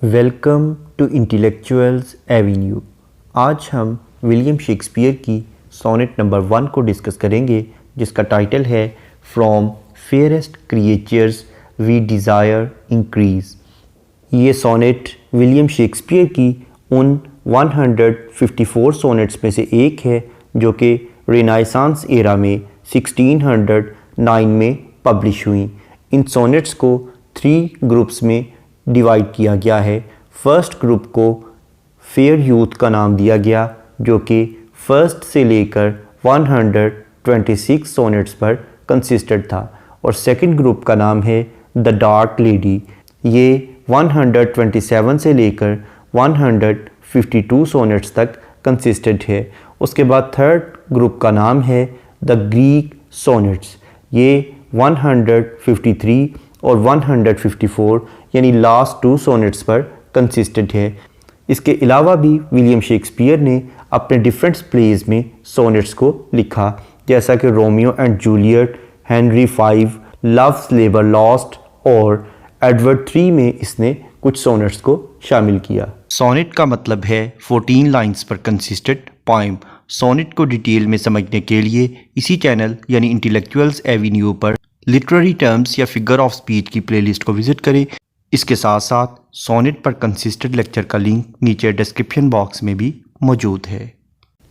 Welcome to intellectuals avenue. आज हम William Shakespeare की सोनेट नंबर 1 को डिस्कस करेंगे, जिसका टाइटल है from fairest creatures we desire increase. ये सोनेट विलियम शेक्सपियर की उन 154 सोनेट्स में से एक है जो कि रेनेसांस एरा में 1609 में पब्लिश हुई। इन सोनेट्स को 3 ग्रुप्स में डिवाइड किया गया है। फर्स्ट ग्रुप को फेयर यूथ का नाम दिया गया, जो कि फर्स्ट से लेकर 126 सोनेट्स पर कंसिस्टेड था, और सेकंड ग्रुप का नाम है द डार्क लेडी। ये 127 से लेकर 152 सोनेट्स तक कंसिस्टेड है। उसके बाद थर्ड ग्रुप का नाम है द ग्रीक सोनेट्स। ये 153 और 154 यानी लास्ट 2 सोनेट्स पर कंसिस्टेड है। इसके अलावा भी विलियम शेक्सपियर ने अपने डिफरेंट प्लेज में सोनेट्स को लिखा, जैसा कि Romeo and Juliet, Henry V, loves labour lost और एडवर्ड III में इसने कुछ सोनेट्स को शामिल किया। सोनेट का मतलब है 14 लाइंस पर कंसिस्टेड पोएम। सोनेट को डिटेल में समझने के लिए इसी चैनल यानी इंटेलेक्चुअल्स एवेन्यू पर लिटरेरी टर्म्स या फिगर ऑफ स्पीच की प्लेलिस्ट को विजिट करें। इसके साथ साथ सोनेट पर कंसिस्टेड लेक्चर का लिंक नीचे डिस्क्रिप्शन बॉक्स में भी मौजूद है।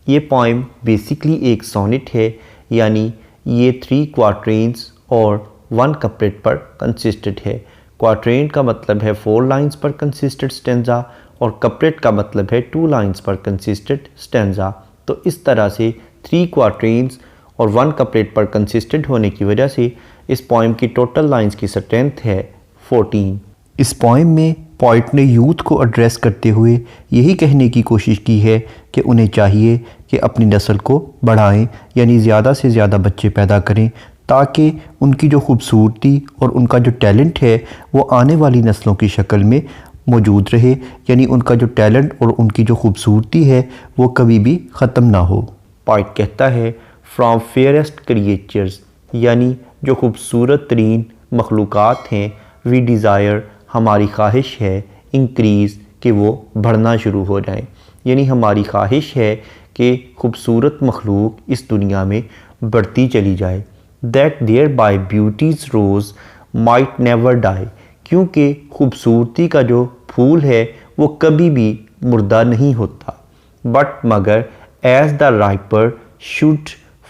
ये पोएम बेसिकली एक सोनेट है, यानी ये 3 क्वार्ट्रेन्स और 1 कपलेट पर कंसिस्टेड है। क्वार्ट्रेन का मतलब है 4 लाइंस पर कंसिस्टेड स्टेंजा, और कपलेट का मतलब है 2 लाइंस पर कंसिस्टेड स्टेंजा। तो इस तरह से 3 क्वार्ट्रेन्स और 1 कपलेट पर कंसिस्टेड होने की वजह से इस पोएम की टोटल लाइंस की स्ट्रेंथ है 14। इस पोएम में पोइट ने यूथ को एड्रेस करते हुए यही कहने की कोशिश की है कि उन्हें चाहिए कि अपनी नस्ल को बढ़ाएं, यानी ज़्यादा से ज़्यादा बच्चे पैदा करें, ताकि उनकी जो खूबसूरती और उनका जो टैलेंट है वो आने वाली नस्लों की शक्ल में मौजूद रहे, यानी उनका जो टैलेंट और उनकी जो खूबसूरती है वो कभी भी ख़त्म ना हो। पोइट कहता है फ्रॉम फेयरेस्ट क्रिएचर्स, यानी जो खूबसूरत तरीन मखलूक़ात हैं, वी डिज़ायर हमारी ख्वाहिश है, इंक्रीज़ कि वो बढ़ना शुरू हो जाएं, यानी हमारी ख्वाहिश है कि खूबसूरत मखलूक इस दुनिया में बढ़ती चली जाए। That thereby beauty's rose might never die, क्योंकि खूबसूरती का जो फूल है वो कभी भी मुर्दा नहीं होता। बट मगर as the riper should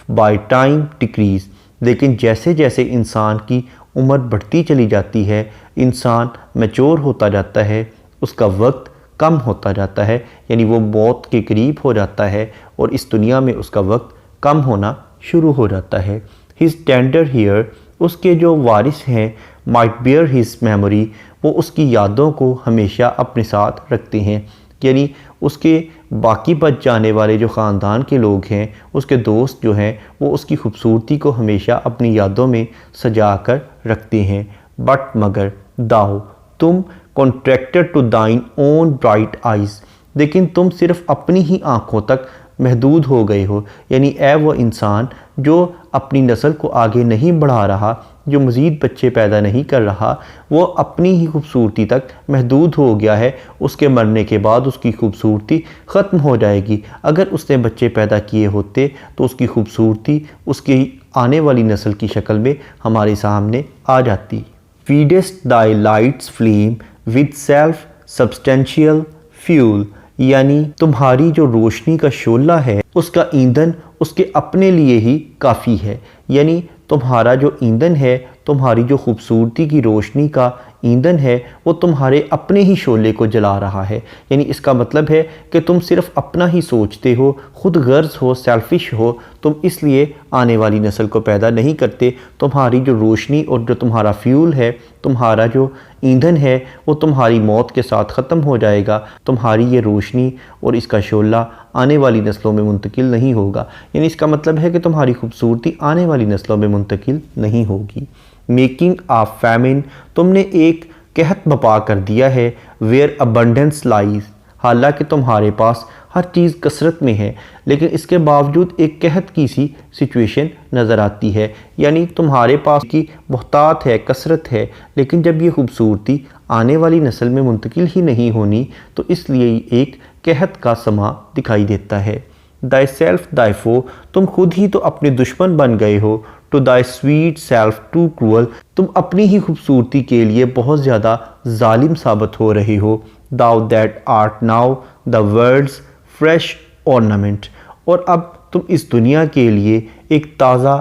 by time decrease, लेकिन जैसे जैसे इंसान की उम्र बढ़ती चली जाती है, इंसान मैच्योर होता जाता है, उसका वक्त कम होता जाता है, यानी वो मौत के करीब हो जाता है और इस दुनिया में उसका वक्त कम होना शुरू हो जाता है। हिज टेंडर हेयर, उसके जो वारिस हैं, माइट बेयर हिज मेमोरी, वो उसकी यादों को हमेशा अपने साथ रखते हैं, यानी उसके बाकी बच जाने वाले जो ख़ानदान के लोग हैं, उसके दोस्त जो हैं, वो उसकी खूबसूरती को हमेशा अपनी यादों में सजा कर रखते हैं। बट मगर दाओ, तुम कॉन्ट्रैक्टेड टू दाइन ओन ब्राइट आइज़, लेकिन तुम सिर्फ़ अपनी ही आँखों तक महदूद हो गए हो, यानी ए वो इंसान जो अपनी नस्ल को आगे नहीं बढ़ा रहा, जो मज़ीद बच्चे पैदा नहीं कर रहा, वो अपनी ही खूबसूरती तक महदूद हो गया है। उसके मरने के बाद उसकी खूबसूरती ख़त्म हो जाएगी। अगर उसने बच्चे पैदा किए होते तो उसकी खूबसूरती उसकी आने वाली नस्ल की शक्ल में हमारे सामने आ जाती। Feed'st thy light's flame with self substantial fuel, यानी तुम्हारी जो रोशनी का शोला है उसका ईंधन उसके अपने लिए ही काफ़ी है, यानी तुम्हारा जो ईंधन है, तुम्हारी जो खूबसूरती की रोशनी का ईंधन है, वो तुम्हारे अपने ही शोले को जला रहा है। यानी इसका मतलब है कि तुम सिर्फ़ अपना ही सोचते हो, खुद गर्ज हो, सेल्फिश हो, तुम इसलिए आने वाली नस्ल को पैदा नहीं करते। तुम्हारी जो रोशनी और जो तुम्हारा फ्यूल है, तुम्हारा जो ईंधन है, वो तुम्हारी मौत के साथ ख़त्म हो जाएगा। तुम्हारी ये रोशनी और इसका शोला आने वाली नस्लों में मुंतकिल नहीं होगा, यानी इसका मतलब है कि तुम्हारी खूबसूरती आने वाली नस्लों में मुंतकिल नहीं होगी। मेकिंग आ फैमिन, तुमने एक कहत बपा कर दिया है, वेयर अबंडेंस लाइज, हालांकि तुम्हारे पास हर चीज़ कसरत में है, लेकिन इसके बावजूद एक कहत की सी सिचुएशन नज़र आती है। यानी तुम्हारे पास की मोहतात है, कसरत है, लेकिन जब ये खूबसूरती आने वाली नस्ल में मुंतकिल ही नहीं होनी, तो इसलिए एक कहत का समा दिखाई देता है। दाई सेल्फ दाई फो, तुम खुद ही तो अपने दुश्मन बन गए हो। To thy sweet self too cruel, तुम अपनी ही खूबसूरती के लिए बहुत ज़्यादा जालिम साबित हो रहे हो। Thou that art now the world's fresh ornament, और अब तुम इस दुनिया के लिए एक ताज़ा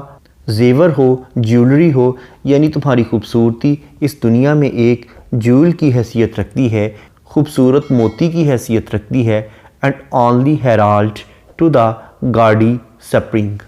जेवर हो, ज्वेलरी हो, यानी तुम्हारी खूबसूरती इस दुनिया में एक ज्वेल की हैसियत रखती है, खूबसूरत मोती की हैसियत रखती है। And only herald to the gaudy spring,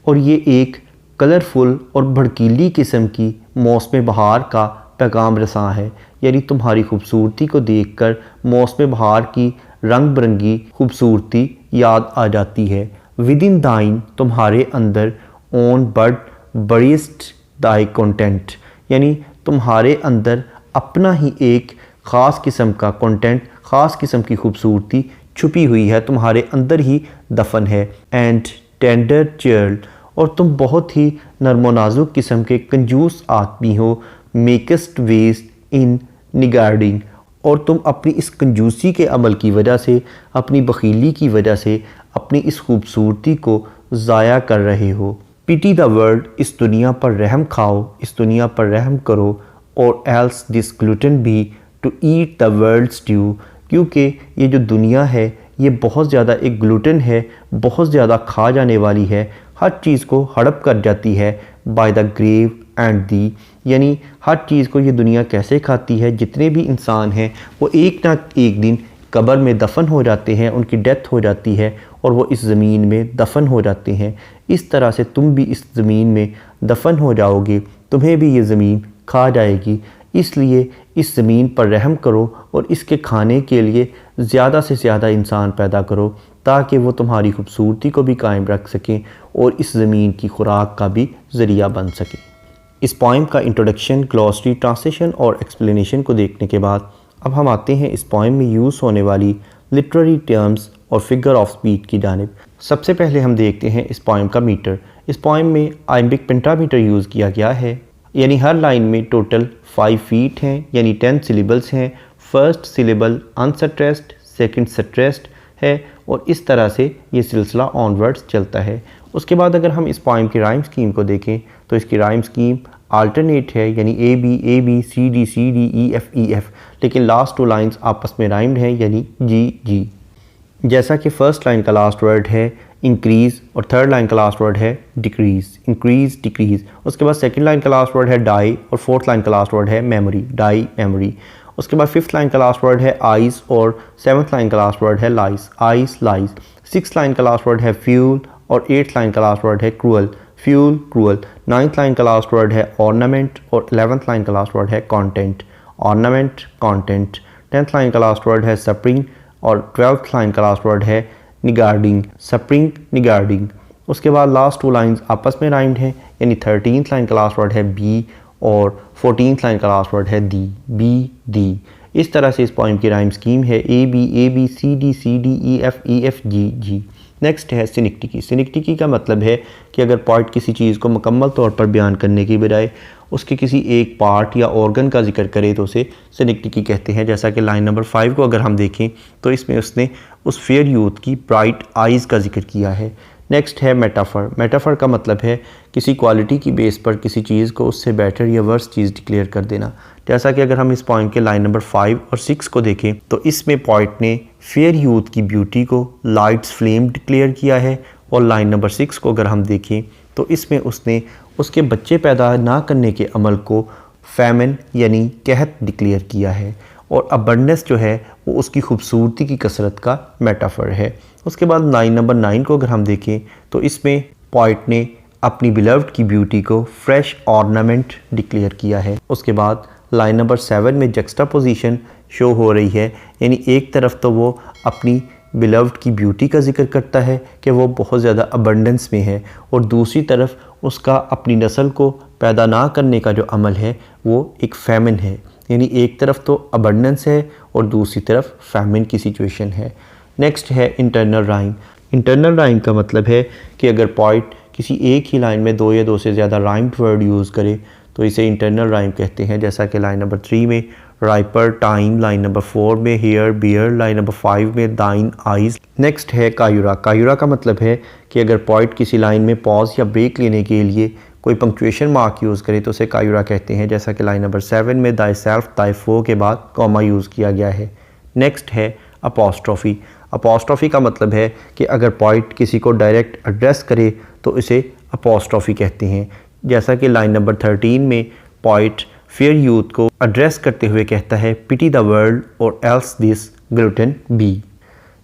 और ये एक कलरफुल और भड़कीली किस्म की मौसम बहार का पैगाम रसां है। यानी तुम्हारी खूबसूरती को देखकर मौसम बहार की रंग बिरंगी खूबसूरती याद आ जाती है। विद इन दाइन, तुम्हारे अंदर, ओन बट बड़ीस्ट दाई कंटेंट, यानी तुम्हारे अंदर अपना ही एक ख़ास किस्म का कंटेंट, ख़ास किस्म की खूबसूरती छुपी हुई है, तुम्हारे अंदर ही दफन है। एंड टेंडर चाइल्ड, और तुम बहुत ही नरमो नाजुक किस्म के कंजूस आदमी हो। मेकेस्ट वेस्ट इन निगार्डिंग, और तुम अपनी इस कंजूसी के अमल की वजह से, अपनी बखीली की वजह से अपनी इस खूबसूरती को ज़ाया कर रहे हो। पिटी द वर्ल्ड, इस दुनिया पर रहम खाओ, इस दुनिया पर रहम करो। Or else this glutton be to eat the world stew, क्योंकि ये जो दुनिया है ये बहुत ज़्यादा एक ग्लूटन है, बहुत ज़्यादा खा जाने वाली है, हर चीज़ को हड़प कर जाती है। By the grave and thee, यानी हर चीज़ को ये दुनिया कैसे खाती है, जितने भी इंसान हैं वो एक ना एक दिन कब्र में दफन हो जाते हैं, उनकी डेथ हो जाती है और वो इस ज़मीन में दफन हो जाते हैं। इस तरह से तुम भी इस ज़मीन में दफन हो जाओगे, तुम्हें भी ये ज़मीन खा जाएगी। इसलिए इस ज़मीन पर रहम करो और इसके खाने के लिए ज़्यादा से ज़्यादा इंसान पैदा करो, ताकि वो तुम्हारी खूबसूरती को भी कायम रख सकें और इस ज़मीन की खुराक का भी ज़रिया बन सकें। इस पोइम का इंट्रोडक्शन, ग्लॉसरी, ट्रांसलेशन और एक्सप्लेनेशन को देखने के बाद अब हम आते हैं इस पोइम में यूज़ होने वाली लिटरेरी टर्म्स और फिगर ऑफ स्पीच की जानिब। सबसे पहले हम देखते हैं इस पोइम का मीटर। इस पोइम में आइम्बिक पेंटामीटर यूज़ किया गया है, यानी हर लाइन में टोटल 5 फीट हैं, यानी 10 सिलेबल्स हैं। First syllable unstressed, second stressed है, और इस तरह से ये सिलसिला ऑनवर्ड्स चलता है। उसके बाद अगर हम इस पोइम की राइम स्कीम को देखें तो इसकी राइम स्कीम अल्टरनेट है, यानी A B C D E F, लेकिन लास्ट 2 लाइंस आपस में राइम्ड हैं, यानी जी। जैसा कि फर्स्ट लाइन का लास्ट वर्ड है इंक्रीज़ और थर्ड लाइन का लास्ट वर्ड है डिक्रीज़, इंक्रीज़ डिक्रीज़। उसके बाद सेकंड लाइन का लास्ट वर्ड है डाई और फोर्थ लाइन का लास्ट वर्ड है मेमोरी, डाई मेमोरी। उसके बाद फिफ्थ लाइन का लास्ट वर्ड है आइज़ और सेवन्थ लाइन का लास्ट वर्ड है लाइस, आइस लाइस। सिक्स लाइन का लास्ट वर्ड है फ्यूल और एट्थ लाइन का लास्ट वर्ड है cruel, fuel cruel. Ninth line का लास्ट वर्ड है ऑर्नामेंट और 11th लाइन का लास्ट वर्ड है content, ornament content. 10th line का लास्ट वर्ड है स्प्रिंग और 12th लाइन का लास्ट वर्ड है निगार्डिंग, स्प्रिंग निगार्डिंग। उसके बाद लास्ट 2 लाइंस आपस में राइम्ड हैं, यानी 13th लाइन का लास्ट वर्ड है बी और 14th लाइन का लास्ट वर्ड है दी, बी दी। इस तरह से इस पोइम की राइम स्कीम है A B C D E F G. Next है सिनिक्टिकी। सिनिक्टिकी का मतलब है कि अगर पोइट किसी चीज़ को मुकम्मल तौर पर बयान करने की बजाय उसके किसी एक पार्ट या ऑर्गन का जिक्र करे तो उसे सिनिक्टिकी कहते हैं। जैसा कि लाइन नंबर 5 को अगर हम देखें तो इसमें उसने उस फेयर यूथ की ब्राइट आइज़ का जिक्र किया है। नेक्स्ट है मेटाफर। मेटाफर का मतलब है किसी क्वालिटी की बेस पर किसी चीज़ को उससे बेटर या वर्स चीज़ डिक्लेयर कर देना। जैसा कि अगर हम इस पॉइंट के लाइन नंबर 5 और 6 को देखें तो इसमें पॉइंट ने फेयर यूथ की ब्यूटी को लाइट्स फ्लेम डिक्लेयर किया है, और लाइन नंबर 6 को अगर हम देखें तो इसमें उसने उसके बच्चे पैदा ना करने के अमल को फैमिन यानी कहत डिक्लेयर किया है, और अबंडेंस जो है वो उसकी खूबसूरती की कसरत का मेटाफर है। उसके बाद लाइन नंबर 9 को अगर हम देखें तो इसमें पॉइंट ने अपनी बिलव्ड की ब्यूटी को फ्रेश ऑर्नामेंट डिक्लेयर किया है। उसके बाद लाइन नंबर 7 में जक्स्टापोजिशन शो हो रही है, यानी एक तरफ तो वो अपनी बिलव्ड की ब्यूटी का जिक्र करता है कि वो बहुत ज़्यादा अबंडेंस में है, और दूसरी तरफ उसका अपनी नस्ल को पैदा ना करने का जो अमल है वो एक फैमिन है, यानी एक तरफ तो अबंडेंस है और दूसरी तरफ फैमिन की सिचुएशन है। नेक्स्ट है इंटरनल राइम। इंटरनल राइम का मतलब है कि अगर पोइट किसी एक ही लाइन में दो या दो से ज़्यादा राइम्ड वर्ड यूज़ करे तो इसे इंटरनल राइम कहते हैं, जैसा कि लाइन नंबर 3 में राइपर टाइम, लाइन नंबर 4 में हेयर बियर, लाइन नंबर 5 में दाइन आइज। नेक्स्ट है कायूरा। कायूरा का मतलब है कि अगर पोइट किसी लाइन में पॉज या ब्रेक लेने के लिए कोई पंक्चुएशन मार्क यूज़ करे तो उसे कायूरा कहते हैं, जैसा कि लाइन नंबर 7 में दाई सेल्फ दाई फो के बाद कॉमा यूज़ किया गया है। नेक्स्ट है अपोस्ट्रोफी। अपोस्ट्रोफी का मतलब है कि अगर पोइट किसी को डायरेक्ट एड्रेस करे तो इसे अपोस्ट्रोफी कहते हैं, जैसा कि लाइन नंबर 13 में पोइट फेयर यूथ को एड्रेस करते हुए कहता है पिटी द वर्ल्ड और एल्स दिस ग्लूटेन बी।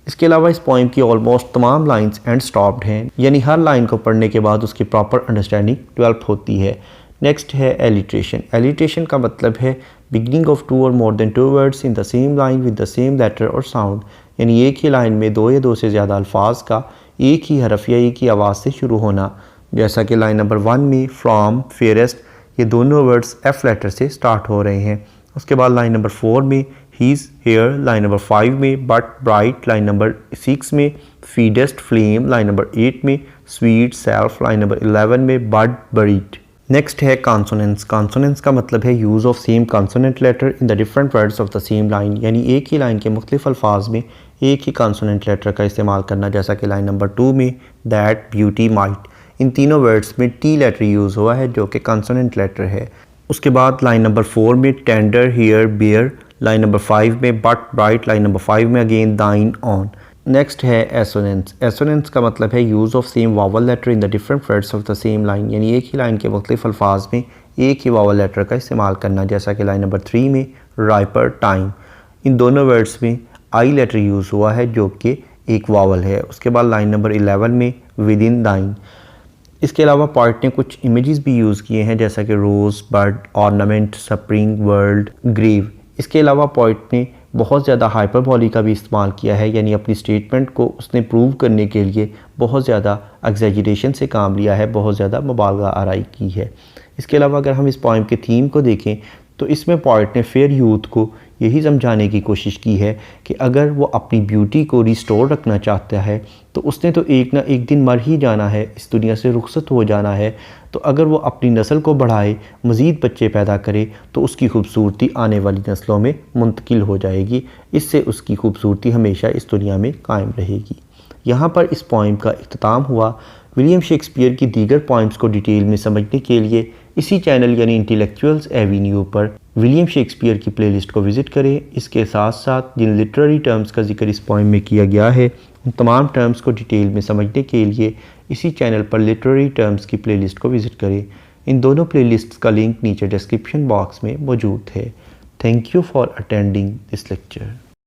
इसके अलावा इस पोइम की ऑलमोस्ट तमाम लाइंस एंड स्टॉप्ड हैं, यानी हर लाइन को पढ़ने के बाद उसकी प्रॉपर अंडरस्टैंडिंग डेवलप होती है। नेक्स्ट है एलिट्रेशन। एलिट्रेशन का मतलब है beginning of two or more than two words in the same line with the same letter or sound, यानी एक ही लाइन में दो या दो से ज़्यादा अल्फाज का एक ही हरफ या एक ही आवाज़ से शुरू होना, जैसा कि लाइन नंबर 1 में फ्रॉम, फेयरेस्ट, ये दोनों वर्ड्स एफ लेटर से स्टार्ट हो रहे हैं। उसके बाद लाइन नंबर 4 में हीज़ हेयर, लाइन नंबर 5 में बट ब्राइट, लाइन नंबर 6 में फीडेस्ट फ्लेम, लाइन नंबर 8 में स्वीट सेल्फ, लाइन नंबर 11 में बड बरीड। नेक्स्ट है कॉन्सोनेंट्स। कॉन्सोनेंट्स का मतलब है use of same consonant letter in the different words of the same line, यानी एक ही लाइन के मुख्तलिफ अल्फाज में एक ही कॉन्सोनेंट लेटर का इस्तेमाल करना, जैसा कि लाइन नंबर 2 में दैट, ब्यूटी, माइट, इन तीनों वर्ड्स में टी लेटर यूज़ हुआ है जो कि कॉन्सोनेंट लेटर है। उसके बाद लाइन नंबर 4 में tender, hear, bear, line number 5 में बट ब्राइट, लाइन नंबर 5 में अगेन दाइन ऑन। नेक्स्ट है एसोनेंस। एसोनेंस का मतलब है use of same vowel letter in the different words of the same line, यानी एक ही लाइन के मुख्तलिफ अल्फाज में एक ही वावल लेटर का इस्तेमाल करना, जैसा कि लाइन नंबर 3 में राइपर, टाइम, इन दोनों वर्ड्स में आई लेटर यूज़ हुआ है जो कि एक वावल है। उसके बाद लाइन नंबर 11 में विद इन दाइन। इसके अलावा पोइट ने कुछ इमेजेस भी यूज़ किए हैं, जैसा कि rose, bird, ornament, spring, world, grave. इसके अलावा पोइट ने बहुत ज़्यादा हाइपरबोली का भी इस्तेमाल किया है, यानी अपनी स्टेटमेंट को उसने प्रूव करने के लिए बहुत ज़्यादा एग्जैजरेशन से काम लिया है, बहुत ज़्यादा मुबालगा आराई की है। इसके अलावा अगर हम इस पोइम के थीम को देखें तो इसमें पोइट ने फेयर यूथ को यही समझाने की कोशिश की है कि अगर वो अपनी ब्यूटी को रिस्टोर रखना चाहता है तो उसने तो एक ना एक दिन मर ही जाना है, इस दुनिया से रुखसत हो जाना है। तो अगर वो अपनी नस्ल को बढ़ाए, मज़ीद बच्चे पैदा करे तो उसकी खूबसूरती आने वाली नस्लों में मुंतकिल हो जाएगी, इससे उसकी खूबसूरती हमेशा इस दुनिया में कायम रहेगी। यहाँ पर इस पोइम का इख्तिताम हुआ। विलियम शेक्सपियर की दीगर पोइम्स को डिटेल में समझने के लिए इसी चैनल यानी इंटेलेक्चुअल्स एवेन्यू पर विलियम शेक्सपियर की प्लेलिस्ट को विज़िट करें। इसके साथ साथ जिन लिटरेरी टर्म्स का जिक्र इस पोइम में किया गया है उन तमाम टर्म्स को डिटेल में समझने के लिए इसी चैनल पर लिटरेरी टर्म्स की प्लेलिस्ट को विज़िट करें। इन दोनों प्लेलिस्ट्स का लिंक नीचे डिस्क्रिप्शन बॉक्स में मौजूद है। Thank you for attending this lecture.